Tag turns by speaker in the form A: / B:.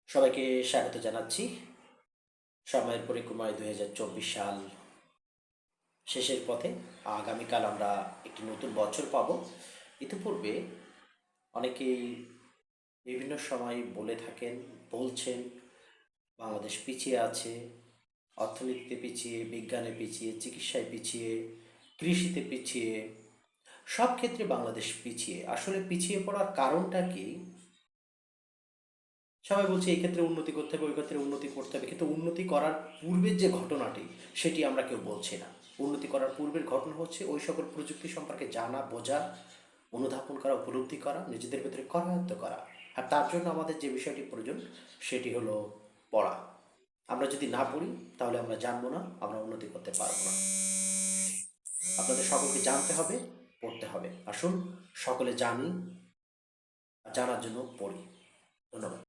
A: সবাইকে স্বাগত জানাচ্ছি। সময়ের পরিক্রমায় ২০২৪ সাল শেষের পথে। আগামীকাল আমরা একটি নতুন বছর পাব। ইতিপূর্বে অনেকেই বিভিন্ন সময় বলে থাকেন, বলছেন বাংলাদেশ পিছিয়ে আছে, অর্থনীতিতে পিছিয়ে, বিজ্ঞানে পিছিয়ে, চিকিৎসায় পিছিয়ে, কৃষিতে পিছিয়ে, সব ক্ষেত্রে বাংলাদেশ পিছিয়ে। আসলে পিছিয়ে পড়ার কারণটা কি? সবাই বলছে এই ক্ষেত্রে উন্নতি করতে হবে, ওই ক্ষেত্রে উন্নতি করতে হবে, কিন্তু উন্নতি করার পূর্বের যে ঘটনাটি সেটি আমরা কেউ বলছি না। উন্নতি করার পূর্বের ঘটনা হচ্ছে ওই সকল প্রযুক্তি সম্পর্কে জানা, বোঝা, অনুধাবন করা, উপলব্ধি করা, নিজেদের ভেতরে করায়ত্ত করা। আর তার জন্য আমাদের যে বিষয়টি প্রয়োজন সেটি হলো পড়া। আমরা যদি না পড়ি তাহলে আমরা জানবো না, আমরা উন্নতি করতে পারবো না। আপনাদের সকলকে জানতে হবে, পড়তে হবে। আসুন সকলে জানি, আর জানার জন্য পড়ি।